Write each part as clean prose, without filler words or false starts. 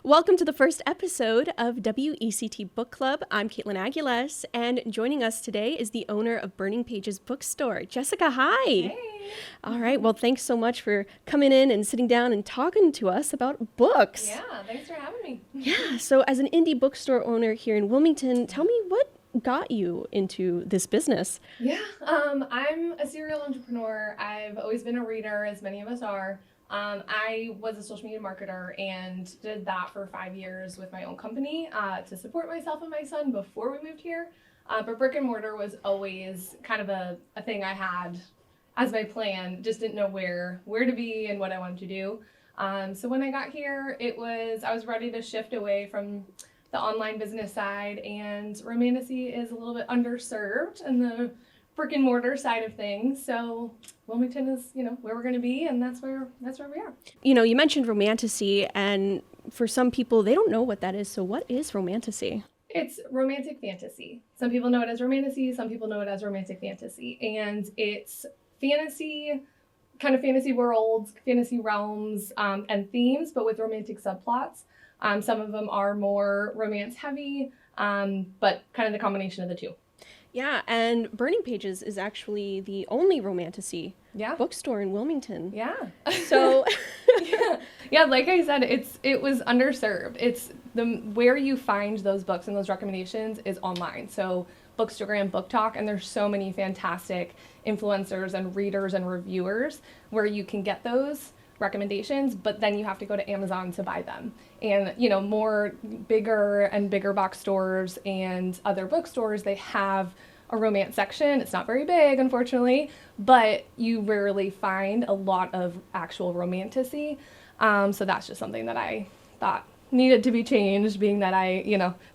Welcome to the first episode of WECT Book Club. I'm Caitlin Aguiles, and joining us today is the owner of Burning Pages Bookstore, Jessica. Hi. Hey. All right. Well, thanks so much for coming in and sitting down and talking to us about books. Yeah, thanks for having me. Yeah. So as an indie bookstore owner here in Wilmington, tell me what got you into this business? Yeah, I'm a serial entrepreneur. I've always been a reader, as many of us are. I was a social media marketer and did that for 5 years with my own company to support myself and my son before we moved here. But brick and mortar was always kind of a thing I had as my plan. Just didn't know where to be and what I wanted to do. So when I got here, I was ready to shift away from the online business side, and Romantasy is a little bit underserved in the brick and mortar side of things. So Wilmington is, where we're going to be, and that's where we are. You mentioned Romantasy, and for some people, they don't know what that is. So what is Romantasy? It's romantic fantasy. Some people know it as Romantasy, some people know it as romantic fantasy. And it's fantasy, kind of fantasy worlds, fantasy realms, and themes, but with romantic subplots. Some of them are more romance heavy, but kind of the combination of the two. Yeah, and Burning Pages is actually the only Romantasy bookstore in Wilmington. Yeah. So yeah, like I said, it was underserved. It's where you find those books and those recommendations is online. So Bookstagram, Book Talk, and there's so many fantastic influencers and readers and reviewers where you can get those recommendations, but then you have to go to Amazon to buy them. And more bigger and bigger box stores and other bookstores, they have a romance section. It's not very big, unfortunately, but you rarely find a lot of actual romantasy. So that's just something that I thought needed to be changed, being that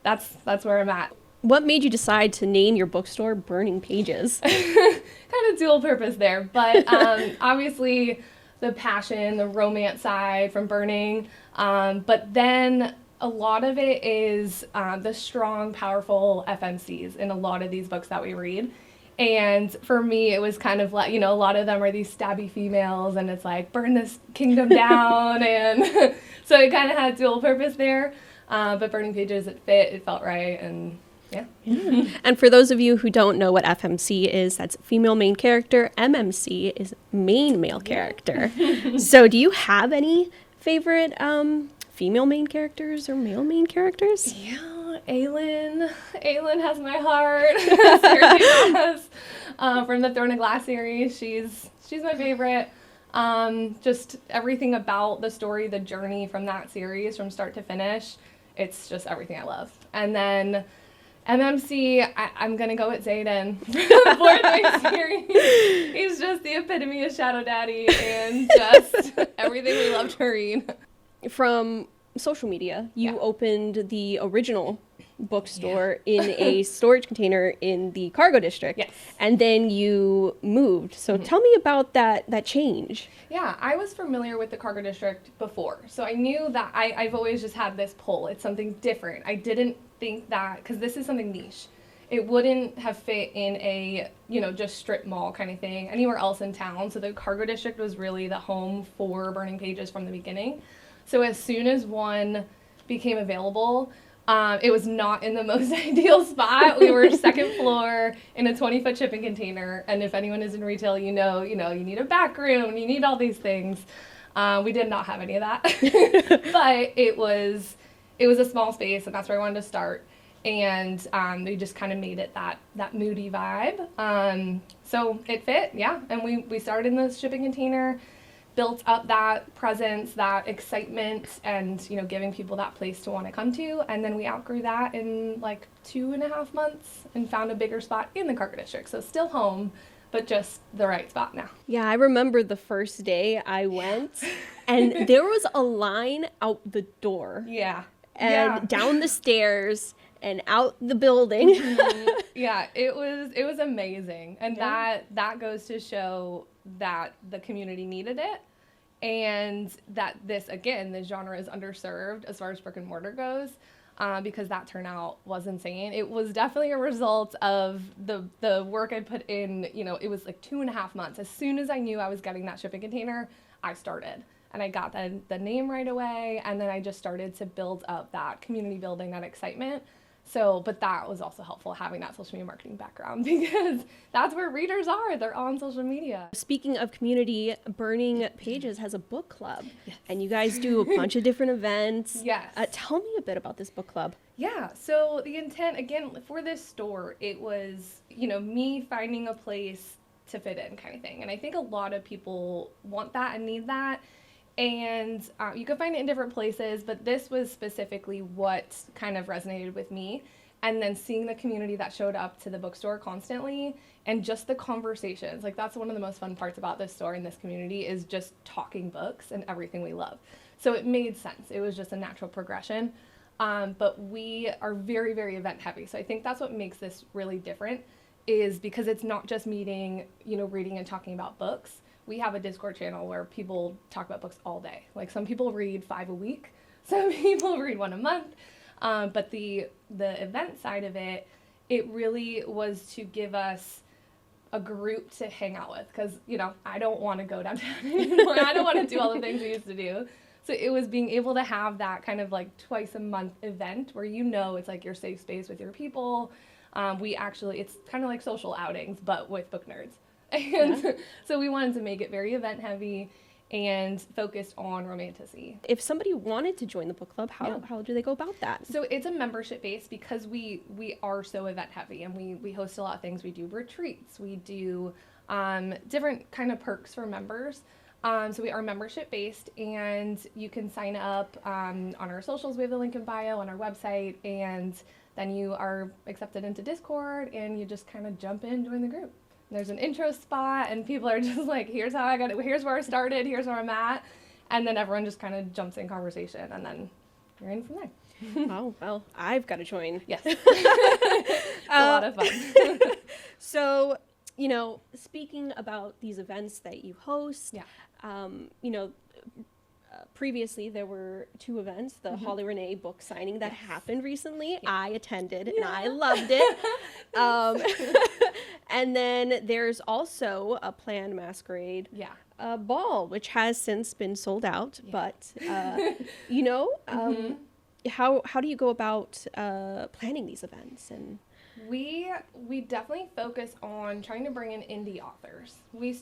that's where I'm at. what made you decide to name your bookstore Burning Pages? Kind of dual purpose there, but obviously the passion, the romance side from Burning, but then a lot of it is the strong, powerful FMCs in a lot of these books that we read. And for me, it was kind of like, a lot of them are these stabby females, and it's like, burn this kingdom down, and so it kind of had dual purpose there, but Burning Pages, it felt right, and yeah. And for those of you who don't know what FMC is, that's female main character. MMC is main male character. So do you have any favorite female main characters or male main characters? Yeah, Aylin has my heart. Seriously does. From the Throne of Glass series, she's my favorite. Just everything about the story, the journey from that series, from start to finish, it's just everything I love. And then MMC, I'm going to go with Zayden for the fourth series. He's just the epitome of Shadow Daddy and just everything we love to read. From social media, you opened the original bookstore in a storage container in the cargo district. Yes. And then you moved. So tell me about that change. Yeah, I was familiar with the cargo district before. So I knew that I've always just had this pull. It's something different. I didn't think that, because this is something niche, it wouldn't have fit in a, just strip mall kind of thing anywhere else in town. So the cargo district was really the home for Burning Pages from the beginning. So as soon as one became available, it was not in the most ideal spot. We were second floor in a 20-foot shipping container. And if anyone is in retail, you need a back room, you need all these things. We did not have any of that. But it was a small space, and that's where I wanted to start. And we just kind of made it that moody vibe. So it fit, yeah. And we started in the shipping container, built up that presence, that excitement, and giving people that place to want to come to. And then we outgrew that in like 2.5 months and found a bigger spot in the cargo district. So still home, but just the right spot now. Yeah, I remember the first day I went, and there was a line out the door. Yeah. And down the stairs and out the building. Yeah, it was amazing. And that goes to show that the community needed it, and that this genre is underserved as far as brick and mortar goes, because that turnout was insane. It was definitely a result of the work I put in. It was like 2.5 months. As soon as I knew I was getting that shipping container, I started. and I got the name right away, and then I just started to build up that community building, that excitement. So, but that was also helpful, having that social media marketing background, because that's where readers are. They're on social media. Speaking of community, Burning Pages has a book club. Yes. And you guys do a bunch of different events. Yes. Tell me a bit about this book club. Yeah, so the intent, again, for this store, it was, me finding a place to fit in, kind of thing. And I think a lot of people want that and need that. And you can find it in different places, but this was specifically what kind of resonated with me. And then seeing the community that showed up to the bookstore constantly, and just the conversations. Like, that's one of the most fun parts about this store and this community, is just talking books and everything we love. So it made sense. It was just a natural progression. But we are very, very event heavy. So I think that's what makes this really different, is because it's not just meeting, reading and talking about books. We have a Discord channel where people talk about books all day. Like, some people read 5 a week, some people read 1 a month. But the event side of it, it really was to give us a group to hang out with, because, I don't want to go downtown anymore. I don't want to do all the things we used to do. So it was being able to have that kind of like twice a month event where, it's like your safe space with your people. It's kind of like social outings, but with book nerds. And so we wanted to make it very event heavy and focused on Romantasy. If somebody wanted to join the book club, how do they go about that? So it's a membership base, because we are so event heavy, and we host a lot of things. We do retreats, we do different kind of perks for members. So we are membership based, and you can sign up on our socials. We have the link in bio on our website, and then you are accepted into Discord, and you just kind of jump in, join the group. There's an intro spot, and people are just like, here's how I got it, here's where I started, here's where I'm at. And then everyone just kind of jumps in conversation, and then you're in from there. Oh, well, I've got to join. Yes. It's a lot of fun. So, speaking about these events that you host, previously there were 2 events, the Holly Renee book signing that happened recently. I attended and I loved it. And then there's also a planned masquerade ball, which has since been sold out. But, how do you go about planning these events? And we definitely focus on trying to bring in indie authors. We've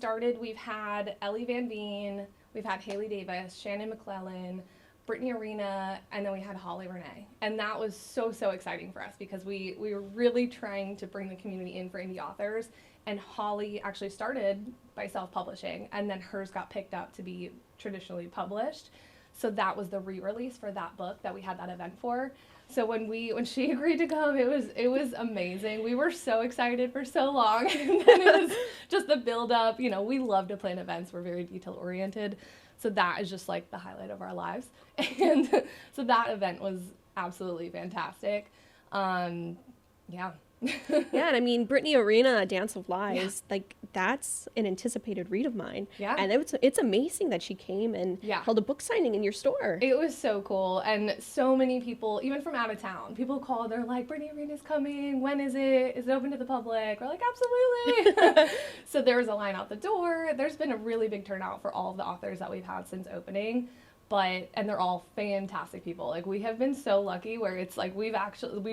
had Ellie Van Veen, we've had Haley Davis, Shannon McClellan, Brittany Arena, and then we had Holly Renee. And that was so, so exciting for us, because we were really trying to bring the community in for indie authors. And Holly actually started by self-publishing, and then hers got picked up to be traditionally published. So that was the re-release for that book that we had that event for. So when she agreed to come, it was amazing. We were so excited for so long, and then it was just the build up. We love to plan events. We're very detail oriented, so that is just like the highlight of our lives. And so that event was absolutely fantastic. Yeah, and I mean, Brittany Arena, Dance of Lies, like, that's an anticipated read of mine. Yeah. And it's amazing that she came and held a book signing in your store. It was so cool. And so many people, even from out of town, people call, they're like, Brittany Arena's coming. When is it? Is it open to the public? We're like, absolutely. So there was a line out the door. There's been a really big turnout for all of the authors that we've had since opening. And they're all fantastic people. Like, we have been so lucky where it's like we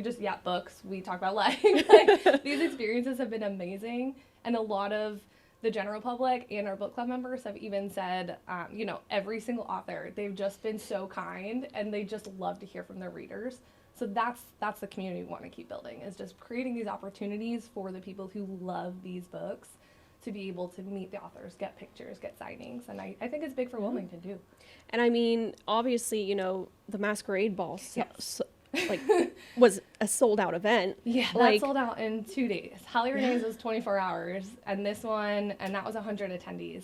just yap books, we talk about life. Like, these experiences have been amazing. And a lot of the general public and our book club members have even said, every single author, they've just been so kind, and they just love to hear from their readers. So that's the community we want to keep building, is just creating these opportunities for the people who love these books to be able to meet the authors, get pictures, get signings. And I think it's big for Wilmington too. And I mean, obviously, the Masquerade Ball was a sold out event. Yeah, that sold out in 2 days. Holly Renee's was 24 hours, and that was 100 attendees.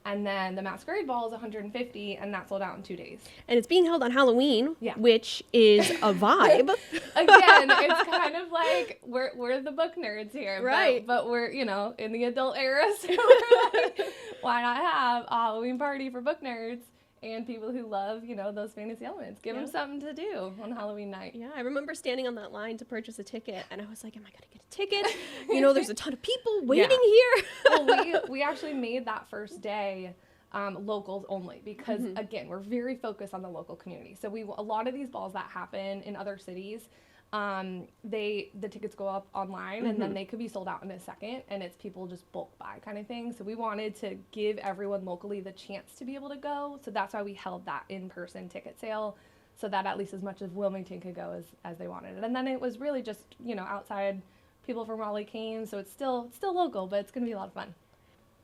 And then the Masquerade Ball is 150, and that sold out in 2 days. And it's being held on Halloween, which is a vibe. Again, it's kind of like we're the book nerds here, right? But we're in the adult era, so we're like, why not have a Halloween party for book nerds and people who love those fantasy elements? Give them something to do on Halloween night. Yeah, I remember standing on that line to purchase a ticket, and I was like, am I gonna get a ticket? There's a ton of people waiting here. Well, we actually made that first day locals only, because again, we're very focused on the local community. So a lot of these balls that happen in other cities, the tickets go up online and then they could be sold out in a second, and it's people just bulk buy kind of thing. So we wanted to give everyone locally the chance to be able to go. So that's why we held that in-person ticket sale, so that at least as much as Wilmington could go as they wanted. And then it was really just, outside people from Raleigh came. So it's still local, but it's going to be a lot of fun.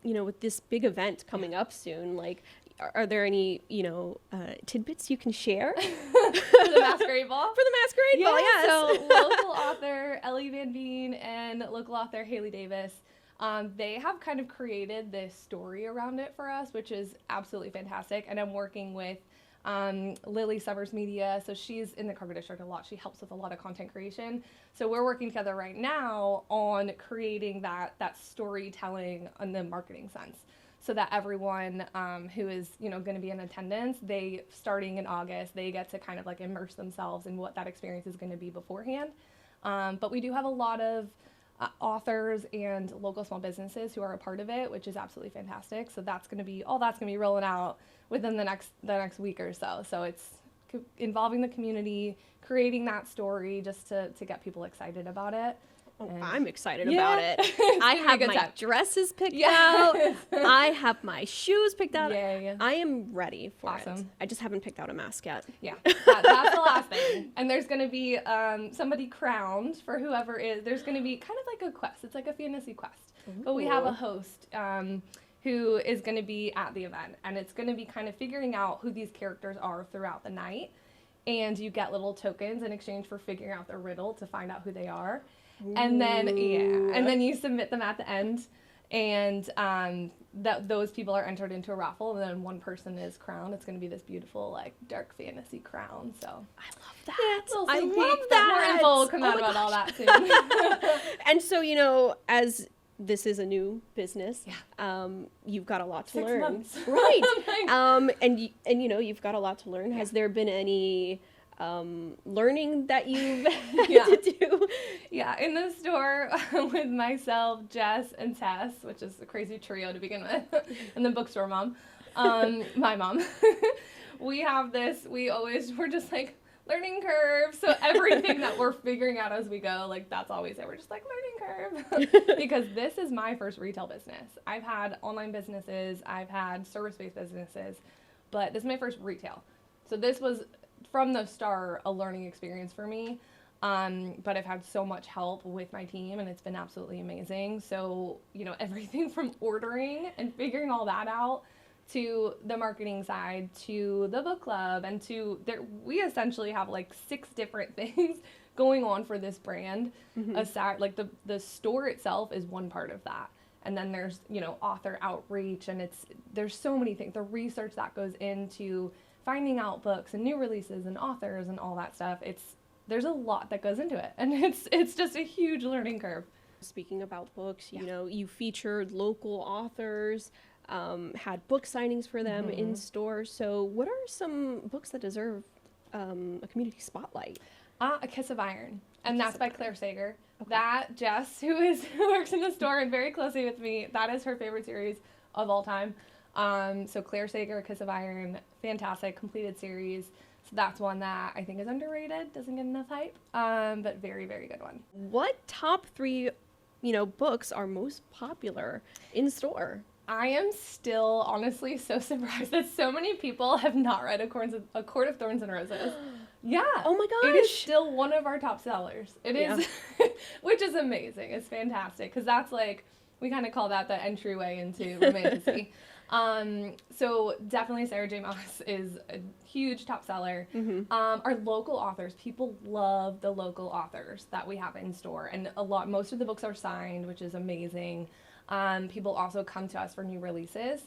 With this big event coming up soon, like, are there any, tidbits you can share? For the Masquerade Ball? For the Masquerade Ball, yes. So local author Ellie Van Veen and local author Haley Davis, they have kind of created this story around it for us, which is absolutely fantastic. And I'm working with Lily Summers Media, so she's in the Carver District a lot. She helps with a lot of content creation. So we're working together right now on creating that storytelling in the marketing sense, so that everyone who is going to be in attendance, they, starting in August, they get to kind of like immerse themselves in what that experience is going to be beforehand. But we do have a lot of authors and local small businesses who are a part of it, which is absolutely fantastic. So that's going to be rolling out within the next week or so. So it's involving the community, creating that story just to get people excited about it. Oh, I'm excited about it. I have my time. Dresses picked out. I have my shoes picked out. Yay. I am ready for it. Awesome. I just haven't picked out a mask yet. Yeah, that's the last thing. And there's going to be somebody crowned for whoever is. There's going to be kind of like a quest. It's like a fantasy quest. Ooh. But we have a host who is going to be at the event. And it's going to be kind of figuring out who these characters are throughout the night. And you get little tokens in exchange for figuring out their riddle to find out who they are. And then you submit them at the end, and those people are entered into a raffle, and then one person is crowned. It's going to be this beautiful, like, dark fantasy crown. So I love that. I love that. More info will come out about all that soon. And so, as this is a new business, you've got a lot to 6 learn, months. right? And you've got a lot to learn. Has there been any learning that you've had to do? Yeah, in the store with myself, Jess, and Tess, which is a crazy trio to begin with, and then bookstore mom, my mom. We're just like learning curve. So everything that we're figuring out as we go, like, that's always it. We're just like learning curve. Because this is my first retail business. I've had online businesses, I've had service-based businesses, but this is my first retail. So this was, from the start, a learning experience for me. But I've had so much help with my team, and it's been absolutely amazing. So, everything from ordering and figuring all that out, to the marketing side, to the book club, and we essentially have like 6 different things going on for this brand. Aside, like the store itself is one part of that. And then there's, author outreach, and there's so many things. The research that goes into finding out books and new releases and authors and all that stuff. There's a lot that goes into it, and it's just a huge learning curve. Speaking about books, you featured local authors, had book signings for them in store. So what are some books that deserve a community spotlight? A Kiss of Iron, and that's by Claire Sager. Okay. That Jess, who works in the store and very closely with me, that is her favorite series of all time. So Claire Sager, A Kiss of Iron, fantastic, completed series. So that's one that I think is underrated, doesn't get enough hype, but very, very good one. What top 3, books are most popular in store? I am still honestly so surprised that so many people have not read A Court of Thorns and Roses. Yeah. Oh my gosh. It is still one of our top sellers. It is, which is amazing. It's fantastic, because that's like, we kind of call that the entryway into romantasy. So definitely Sarah J. Maas is a huge top seller. Our local authors, people love the local authors that we have in store, and most of the books are signed, which is amazing. People also come to us for new releases.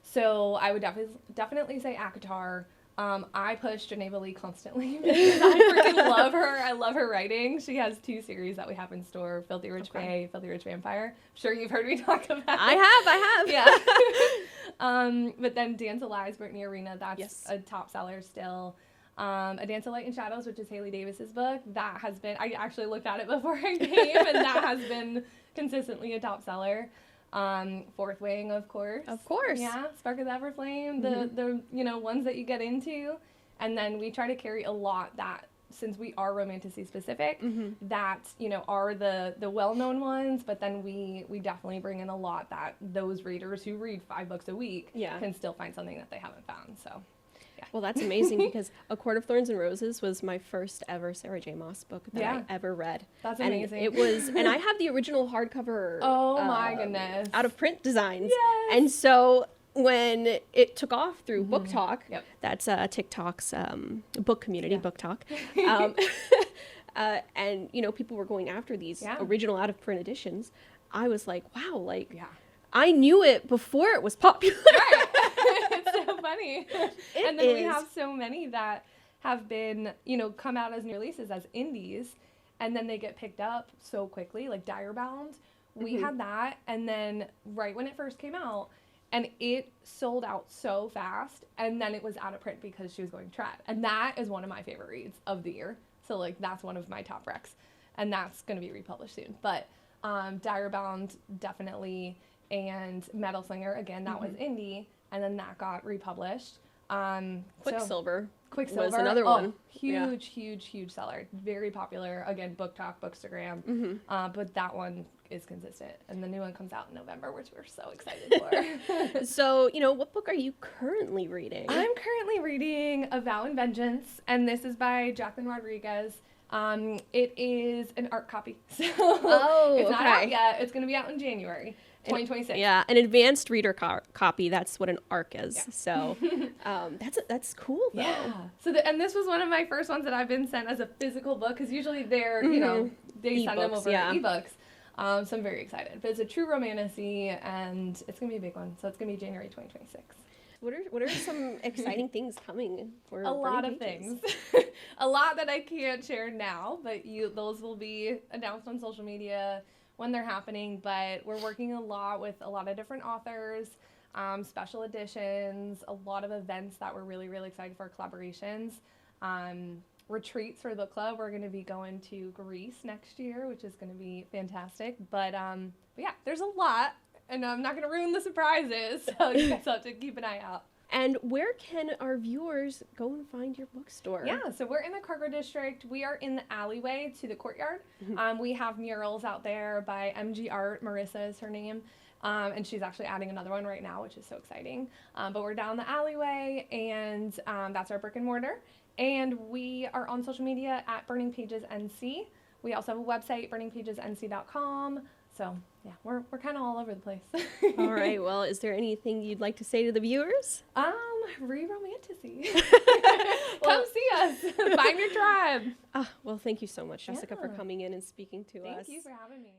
So I would definitely say ACOTAR. I push Geneva Lee constantly because I freaking love her. I love her writing. She has 2 series that we have in store, Filthy Rich Fae, Filthy Rich Vampire. I'm sure you've heard me talk about it. I have. Yeah. But then Dance of Lies, Brittany Arena, that's a top seller still. A Dance of Light and Shadows, which is Haley Davis's book, that has been, I actually looked at it before I came, and that has been consistently a top seller. Fourth Wing, of course. Of course. Yeah, Spark of the Everflame, the ones that you get into. And then we try to carry a lot that, since we are Romantasy specific, that, are the well-known ones, but then we definitely bring in a lot that those readers who read 5 books a week can still find something that they haven't found, so. Yeah. Well, that's amazing because A Court of Thorns and Roses was my first ever Sarah J. Maas book that I ever read. That's amazing. And and I have the original hardcover. Oh my goodness. Out of print designs. Yes. And so when it took off through Book Talk, that's TikTok's book community, Book Talk, and people were going after these original out of print editions, I was like, wow, I knew it before it was popular. Right. It's so funny. And then we have so many that have been, come out as new releases as indies, and then they get picked up so quickly, like Direbound. We had that, and then right when it first came out, and it sold out so fast, and then it was out of print because she was going trad. And that is one of my favorite reads of the year. So, that's one of my top recs. And that's going to be republished soon. But Direbound, definitely, and Metal Slinger, again, that was indie, and then that got republished. Quicksilver was another one. Huge seller. Very popular. Again, Book Talk, Bookstagram. But that one is consistent. And the new one comes out in November, which we're so excited for. So, what book are you currently reading? I'm currently reading A Vow and Vengeance, and this is by Jacqueline Rodriguez. It is an ARC copy. So it's not out yet. It's going to be out in January 2026. Yeah, an advanced reader copy. That's what an ARC is. Yeah. So that's cool, though. Yeah. So and this was one of my first ones that I've been sent as a physical book, because usually they're, they send them over ebooks. So I'm very excited. But it's a true romantasy, and it's going to be a big one. So it's going to be January 2026. What are some exciting things coming for a lot of things? A lot that I can't share now, but those will be announced on social media when they're happening. But we're working a lot with a lot of different authors, special editions, a lot of events that we're really, really excited for, collaborations, retreats for the book club. We're going to be going to Greece next year, which is going to be fantastic. But yeah, there's a lot. And I'm not going to ruin the surprises, so you guys have to keep an eye out. And where can our viewers go and find your bookstore? Yeah, so we're in the Cargo District. We are in the alleyway to the courtyard. We have murals out there by MG Art. Marissa is her name. And she's actually adding another one right now, which is so exciting. But we're down the alleyway, and that's our brick and mortar. And we are on social media at Burning Pages NC. We also have a website, burningpagesnc.com. So, yeah, we're kind of all over the place. All right. Well, is there anything you'd like to say to the viewers? Read Romantasy. Come see us. Find your tribe. Well, thank you so much, Jessica, for coming in and speaking to us. Thank you for having me.